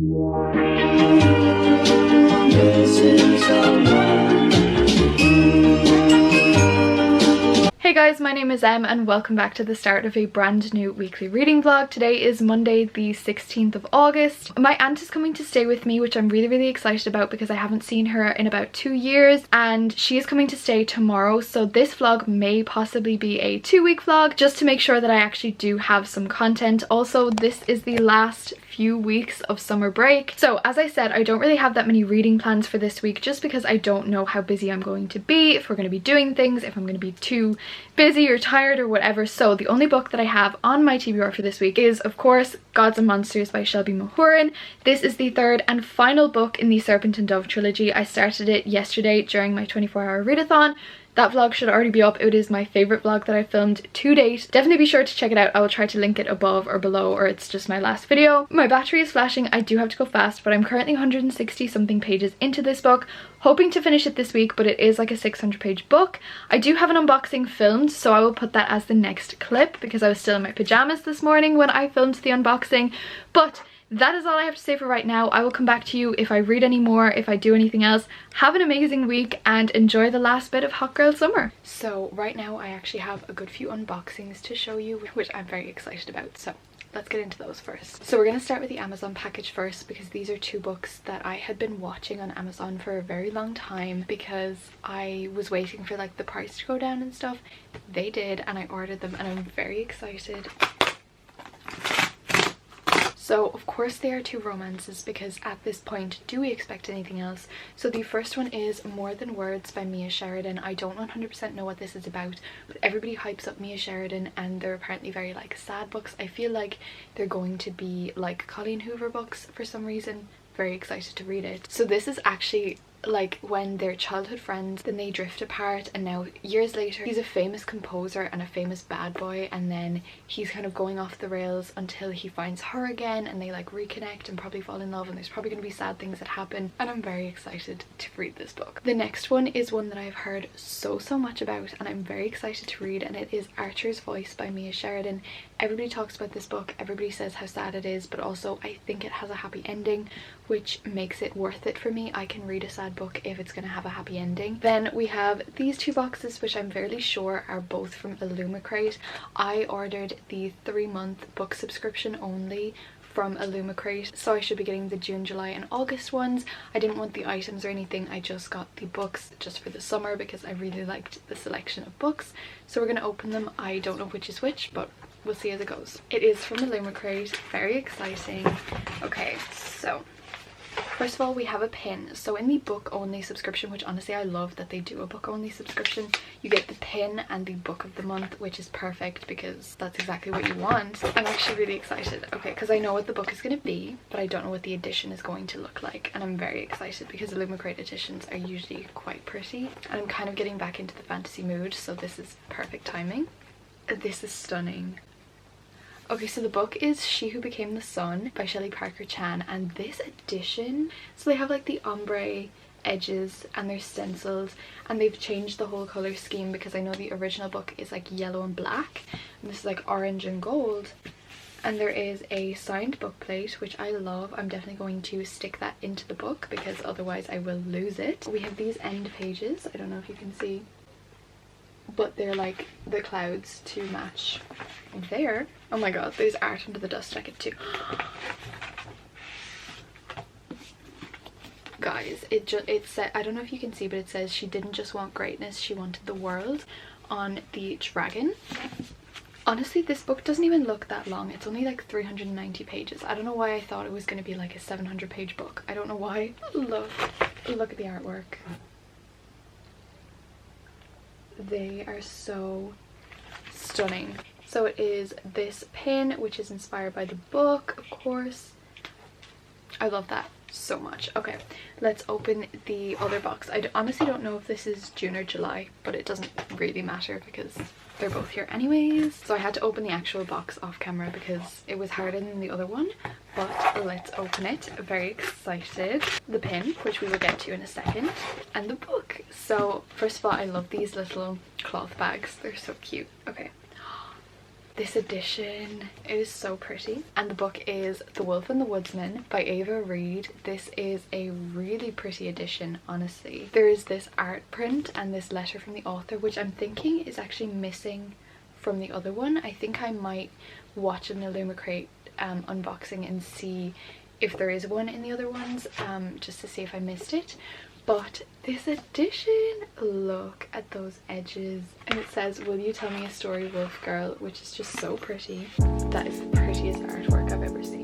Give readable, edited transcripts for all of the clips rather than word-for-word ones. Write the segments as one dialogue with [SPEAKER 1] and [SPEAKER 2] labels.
[SPEAKER 1] Hey guys, my name is Em and welcome back to the start of a brand new weekly reading vlog. Today is Monday the 16th of August. My aunt is coming to stay with me, which I'm really excited about because I haven't seen her in about 2 years, and she is coming to stay tomorrow. So this vlog may possibly be a 2-week vlog just to make sure that I actually do have some content. Also, this is the last few weeks of summer break. So as I said, I don't really have that many reading plans for this week just because I don't know how busy I'm going to be, if we're going to be doing things, if I'm going to be too busy or tired or whatever. So the only book that I have on my TBR for this week is, of course, Gods and Monsters by Shelby Mahurin. This is the third and final book in the Serpent and Dove trilogy. I started it yesterday during my 24-hour readathon. That vlog should already be up. It is my favorite vlog that I filmed to date. Definitely be sure to check it out. I will try to link it above or below, or it's just my last video. My battery is flashing. I do have to go fast, but I'm currently 160 something pages into this book, hoping to finish it this week, but it is like a 600-page book. I do have an unboxing filmed, so I will put that as the next clip because I was still in my pajamas this morning when I filmed the unboxing. But that is all I have to say for right now. I will come back to you if I read any more, if I do anything else. Have an amazing week and enjoy the last bit of Hot Girl Summer. So right now I actually have a good few unboxings to show you, which I'm very excited about. So let's get into those first. So we're going to start with the Amazon package first because these are two books that I had been watching on Amazon for a very long time because I was waiting for like the price to go down and stuff. They did, and I ordered them and I'm very excited. So of course they are two romances because at this point, do we expect anything else? So the first one is More Than Words by Mia Sheridan. I don't 100% know what this is about, but everybody hypes up Mia Sheridan and they're apparently very like sad books. I feel like they're going to be like Colleen Hoover books for some reason. Very excited to read it. So this is actually like when they're childhood friends, then they drift apart, and now years later he's a famous composer and a famous bad boy, and then he's kind of going off the rails until he finds her again and they like reconnect and probably fall in love, and there's probably going to be sad things that happen, and I'm very excited to read this book. The next one is one that I've heard so much about and I'm very excited to read, and it is Archer's Voice by Mia Sheridan. Everybody talks about this book, everybody says how sad it is, but also I think it has a happy ending, which makes it worth it for me. I can read a sad book if it's going to have a happy ending. Then we have these two boxes, which I'm fairly sure are both from Illumicrate. I ordered the 3-month book subscription only from Illumicrate, so I should be getting the June, July and August ones. I didn't want the items or anything, I just got the books just for the summer because I really liked the selection of books. So we're going to open them. I don't know which is which, but we'll see as it goes. It is from Illumicrate, very exciting. Okay, so first of all, we have a pin. So in the book only subscription, which honestly I love that they do a book only subscription, you get the pin and the book of the month, which is perfect because that's exactly what you want. I'm actually really excited, okay, because I know what the book is going to be, but I don't know what the edition is going to look like, and I'm very excited because Illumicrate editions are usually quite pretty, and I'm kind of getting back into the fantasy mood, so this is perfect timing. This is stunning. Okay, so the book is She Who Became the Sun by Shelley Parker Chan, and this edition, so they have like the ombre edges and they're stenciled, and they've changed the whole color scheme because I know the original book is like yellow and black, and this is like orange and gold. And there is a signed book plate, which I love. I'm definitely going to stick that into the book because otherwise I will lose it. We have these end pages, I don't know if you can see, but they're like the clouds to match there. Oh my god, there's art under the dust jacket too. Guys, it said, I don't know if you can see, but it says she didn't just want greatness, she wanted the world on the dragon. Honestly, this book doesn't even look that long. It's only like 390 pages. I don't know why I thought it was going to be like a 700-page book. I don't know why. Look at the artwork. They are so stunning. So it is this pin, which is inspired by the book, of course. I love that so much. Okay, let's open the other box. I honestly don't know if this is June or July, but it doesn't really matter because they're both here anyways. So I had to open the actual box off camera because it was harder than the other one, but let's open it. Very excited. The pin, which we will get to in a second, and the book. So first of all, I love these little cloth bags. They're so cute. Okay. This edition, it is so pretty. And the book is The Wolf and the Woodsman by Ava Reid. This is a really pretty edition, honestly. There is this art print and this letter from the author, which I'm thinking is actually missing from the other one. I think I might watch an Illumicrate unboxing and see if there is one in the other ones, just to see if I missed it. But this edition, look at those edges, and it says, "Will you tell me a story, wolf girl?" which is just so pretty. That is the prettiest artwork I've ever seen.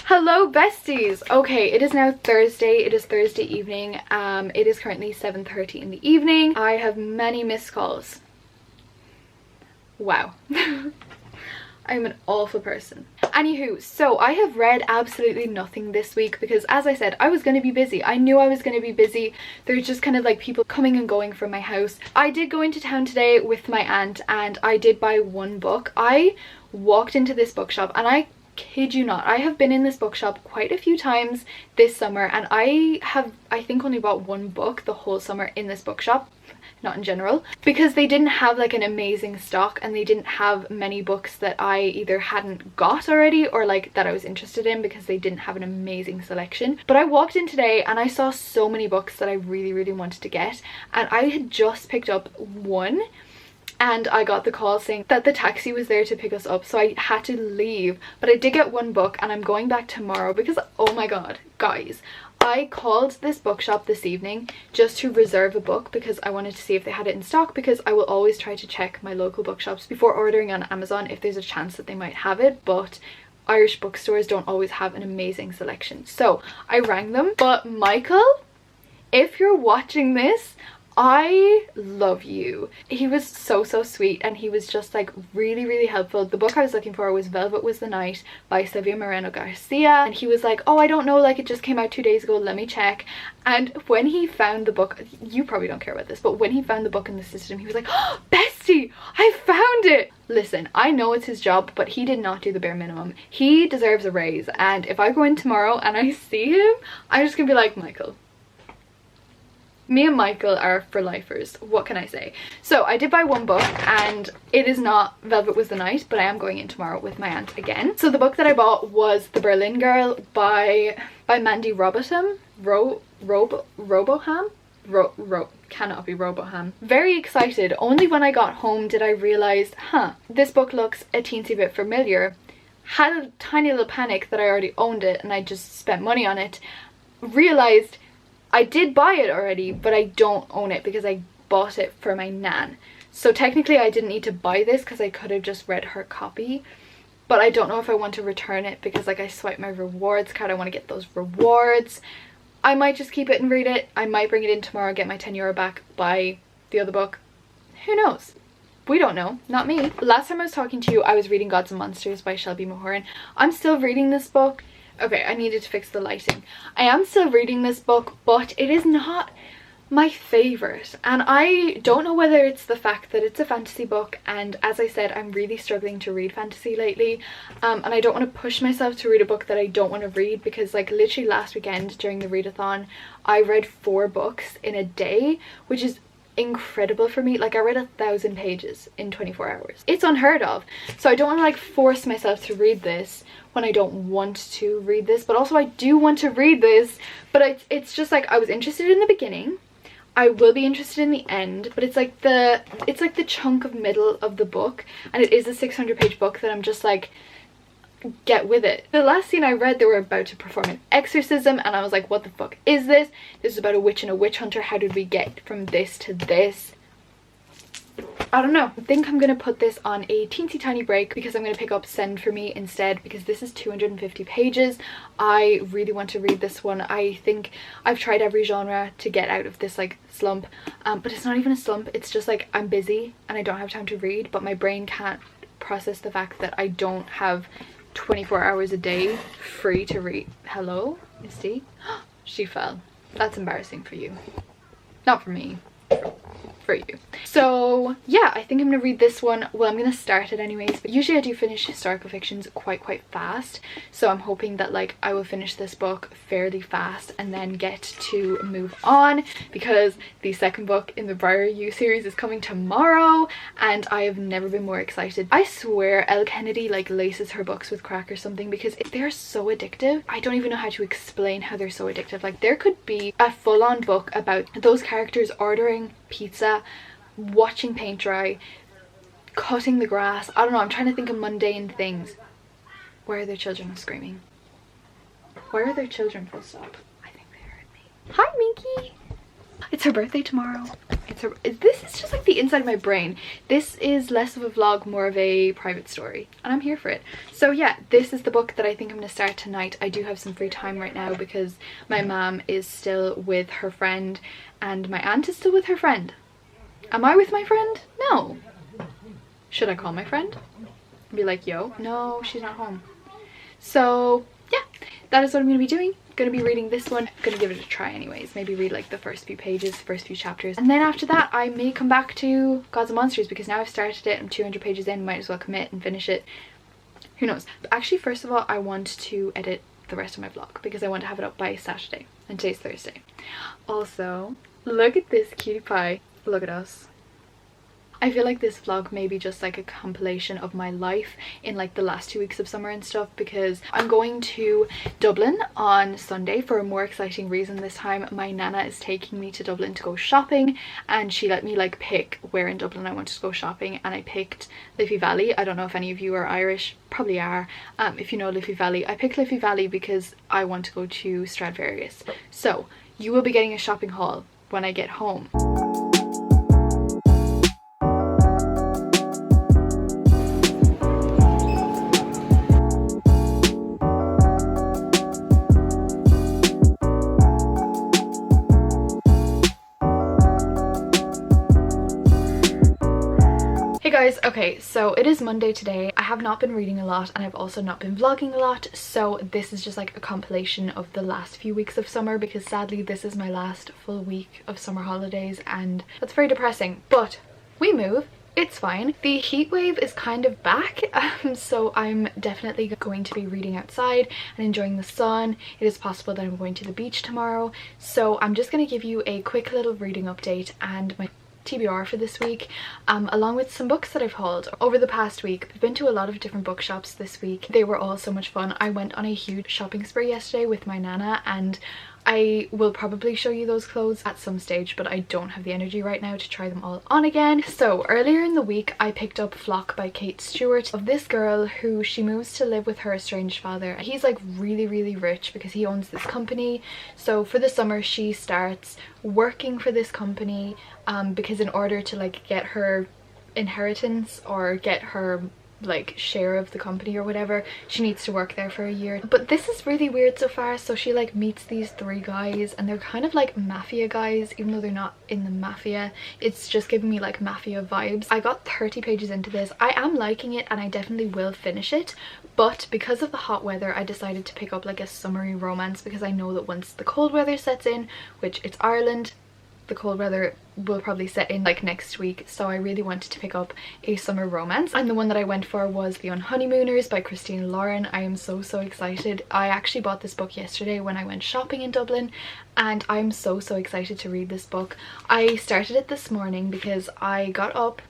[SPEAKER 1] Hello besties! Okay, it is now Thursday. It is Thursday evening. It is currently 7:30 in the evening. I have many missed calls. Wow. I'm an awful person. Anywho, so I have read absolutely nothing this week because, as I said, I was going to be busy. I knew I was going to be busy. There's just kind of like people coming and going from my house. I did go into town today with my aunt and I did buy one book. I walked into this bookshop and I kid you not, I have been in this bookshop quite a few times this summer, and I think only bought one book the whole summer in this bookshop, not in general, because they didn't have like an amazing stock and they didn't have many books that I either hadn't got already or like that I was interested in, because they didn't have an amazing selection. But I walked in today and I saw so many books that I really wanted to get, and I had just picked up one and I got the call saying that the taxi was there to pick us up, so I had to leave. But I did get one book and I'm going back tomorrow because, oh my god, guys, I called this bookshop this evening just to reserve a book because I wanted to see if they had it in stock, because I will always try to check my local bookshops before ordering on Amazon if there's a chance that they might have it, but Irish bookstores don't always have an amazing selection. So I rang them. But Michael, if you're watching this, I love you. He was so sweet, and he was just like really helpful. The book I was looking for was Velvet Was the Night by Sylvia Moreno Garcia, and he was like, "Oh, I don't know, like it just came out 2 days ago, let me check." And when he found the book, you probably don't care about this, but when he found the book in the system, he was like, "Oh, bestie, I found it!" Listen, I know it's his job, but he did not do the bare minimum. He deserves a raise, and if I go in tomorrow and I see him, I'm just gonna be like, Michael. Me and Michael are for lifers, what can I say? So I did buy one book, and it is not Velvet Was the Night, but I am going in tomorrow with my aunt again. So the book that I bought was The Berlin Girl by Mandy Robotham. Cannot be Robotham. Very excited. Only when I got home did I realise, this book looks a teensy bit familiar. Had a tiny little panic that I already owned it and I just spent money on it. Realised I did buy it already, but I don't own it because I bought it for my nan. So technically I didn't need to buy this because I could have just read her copy. But I don't know if I want to return it because like I swiped my rewards card. I want to get those rewards. I might just keep it and read it. I might bring it in tomorrow, get my €10 back, buy the other book. Who knows? We don't know. Not me. Last time I was talking to you, I was reading Gods and Monsters by Shelby Mahoran. I'm still reading this book. Okay, I needed to fix the lighting. I am still reading this book, but it is not my favorite, and I don't know whether it's the fact that it's a fantasy book, and as I said, I'm really struggling to read fantasy lately, and I don't want to push myself to read a book that I don't want to read, because like literally last weekend during the readathon I read 4 books in a day, which is incredible for me. Like I read 1,000 pages in 24 hours. It's unheard of. So I don't want to like force myself to read this when I don't want to read this, but also I do want to read this, but it's just like I was interested in the beginning, I will be interested in the end, but it's like the chunk of middle of the book, and it is a 600-page book that I'm just like, get with it. The last scene I read, they were about to perform an exorcism, and I was like, what the fuck is this? This is about a witch and a witch hunter. How did we get from this to this? I don't know. I think I'm going to put this on a teensy tiny break because I'm going to pick up Send For Me instead, because this is 250 pages. I really want to read this one. I think I've tried every genre to get out of this like slump, but it's not even a slump. It's just like I'm busy and I don't have time to read, but my brain can't process the fact that I don't have 24 hours a day free to read. Hello, Misty? She fell. That's embarrassing for you. Not for me. For you. So yeah, I think I'm gonna read this one. Well, I'm gonna start it anyways, but usually I do finish historical fictions quite fast, so I'm hoping that like I will finish this book fairly fast and then get to move on, because the second book in the Briar You series is coming tomorrow and I have never been more excited. I swear Elle Kennedy like laces her books with crack or something, because they're so addictive. I don't even know how to explain how they're so addictive. Like there could be a full-on book about those characters ordering pizza, watching paint dry, cutting the grass. I don't know, I'm trying to think of mundane things. Why are their children screaming? Why are their children full stop? I think they heard me. Hi Minky! It's her birthday tomorrow. This is just like the inside of my brain. This is less of a vlog, more of a private story, and I'm here for it. So yeah, this is the book that I think I'm going to start tonight. I do have some free time right now because my mom is still with her friend and my aunt is still with her friend. Am I with my friend? No. Should I call my friend? Be like, yo? No, she's not home. So yeah, that is what I'm going to be doing. Gonna be reading this one. Gonna give it a try anyways. Maybe read like the first few pages, first few chapters, and then after that I may come back to Gods and Monsters, because now I've started it. I'm 200 pages in, might as well commit and finish it. Who knows? But actually, first of all, I want to edit the rest of my vlog because I want to have it up by Saturday, and today's Thursday. Also, look at this cutie pie. Look at us. I feel like this vlog may be just like a compilation of my life in like the last 2 weeks of summer and stuff, because I'm going to Dublin on Sunday for a more exciting reason this time. My nana is taking me to Dublin to go shopping, and she let me like pick where in Dublin I wanted to go shopping, and I picked Liffey Valley. I don't know if any of you are Irish, probably are. If you know Liffey Valley, I picked Liffey Valley because I want to go to Stradvarius. So you will be getting a shopping haul when I get home. Hey guys, okay, so it is Monday today. I have not been reading a lot and I've also not been vlogging a lot, so this is just like a compilation of the last few weeks of summer, because sadly this is my last full week of summer holidays and that's very depressing, but we move. It's fine. The heat wave is kind of back, so I'm definitely going to be reading outside and enjoying the sun. It is possible that I'm going to the beach tomorrow, so I'm just going to give you a quick little reading update and my TBR for this week, along with some books that I've hauled over the past week. I've been to a lot of different bookshops this week. They were all so much fun. I went on a huge shopping spree yesterday with my nana, and I will probably show you those clothes at some stage, but I don't have the energy right now to try them all on again. So earlier in the week I picked up Flock by Kate Stewart, of this girl who she moves to live with her estranged father. He's like really rich because he owns this company, so for the summer she starts working for this company because in order to like get her inheritance or get her like share of the company or whatever, she needs to work there for a year. But this is really weird so far. So she like meets these 3 guys and they're kind of like mafia guys, even though they're not in the mafia. It's just giving me like mafia vibes. I got 30 pages into this. I am liking it and I definitely will finish it, but because of the hot weather I decided to pick up like a summery romance, because I know that once the cold weather sets in, which it's Ireland, the cold weather will probably set in like next week, so I really wanted to pick up a summer romance, and the one that I went for was The Unhoneymooners by Christine Lauren. I am so excited. I actually bought this book yesterday when I went shopping in Dublin, and I'm so excited to read this book. I started it this morning because I got up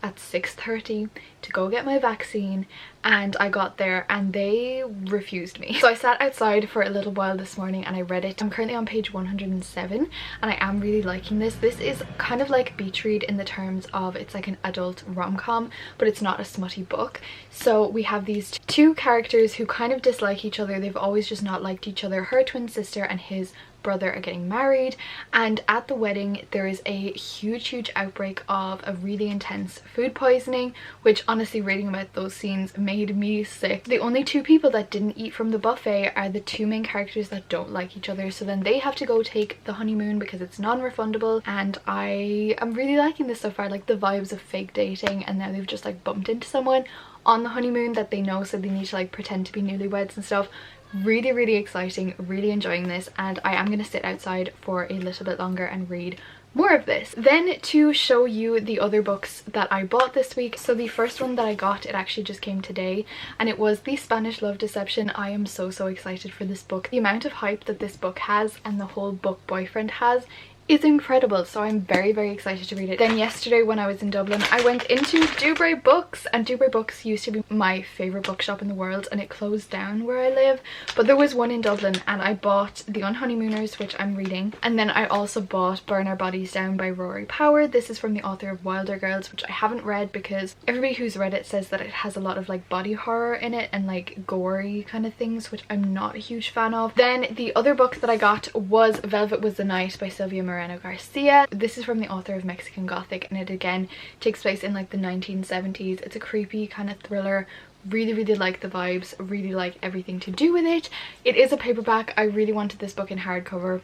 [SPEAKER 1] at 6:30 to go get my vaccine, and I got there and they refused me. So I sat outside for a little while this morning and I read it. I'm currently on page 107 and I am really liking this. This is kind of like beach read in the terms of it's like an adult rom-com, but it's not a smutty book. So we have these 2 characters who kind of dislike each other. They've always just not liked each other. Her twin sister and his brother are getting married, and at the wedding there is a huge outbreak of a really intense food poisoning, which honestly reading about those scenes made me sick. The only 2 people that didn't eat from the buffet are the 2 main characters that don't like each other, so then they have to go take the honeymoon because it's non-refundable, and I am really liking this so far. Like the vibes of fake dating and now they've just like bumped into someone. on the honeymoon that they know, so they need to like pretend to be newlyweds and stuff. Really exciting, really enjoying this, and I am going to sit outside for a little bit longer and read more of this. Then to show you the other books that I bought this week. So the first one that I got, it actually just came today, and it was The Spanish Love Deception. I am so excited for this book. The amount of hype that this book has and the whole book boyfriend has is incredible, so I'm very excited to read it. Then yesterday when I was in Dublin, I went into Dewberry Books, and Dewberry Books used to be my favourite bookshop in the world, and it closed down where I live, but there was one in Dublin, and I bought The Unhoneymooners, which I'm reading, and then I also bought Burn Our Bodies Down by Rory Power. This is from the author of Wilder Girls, which I haven't read because everybody who's read it says that it has a lot of like body horror in it and like gory kind of things, which I'm not a huge fan of. Then the other book that I got was Velvet Was the Night by Sylvia Moreno Garcia. This is from the author of Mexican Gothic, and it again takes place in like the 1970s. It's a creepy kind of thriller. Really like the vibes, really like everything to do with it. It is a paperback. I really wanted this book in hardcover,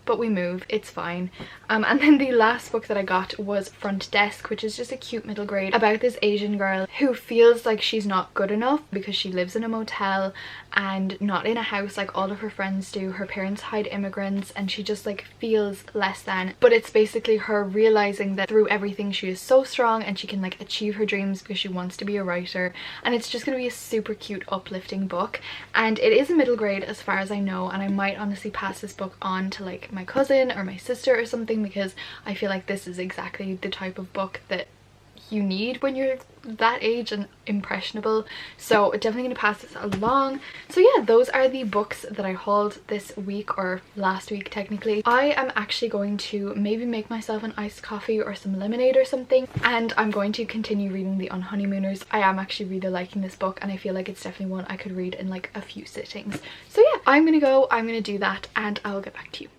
[SPEAKER 1] but we move, it's fine. And then the last book that I got was Front Desk, which is just a cute middle grade about this Asian girl who feels like she's not good enough because she lives in a motel and not in a house like all of her friends do. Her parents hide immigrants and she just like feels less than. But it's basically her realizing that through everything she is so strong and she can like achieve her dreams because she wants to be a writer. And it's just going to be a super cute uplifting book, and it is a middle grade as far as I know, and I might honestly pass this book on to like my cousin or my sister or something, because I feel like this is exactly the type of book that you need when you're that age and impressionable. So definitely going to pass this along. So yeah, those are the books that I hauled this week, or last week technically. I am actually going to maybe make myself an iced coffee or some lemonade or something, and I'm going to continue reading The Unhoneymooners. I am actually really liking this book, and I feel like it's definitely one I could read in like a few sittings. So yeah, I'm gonna do that and I'll get back to you.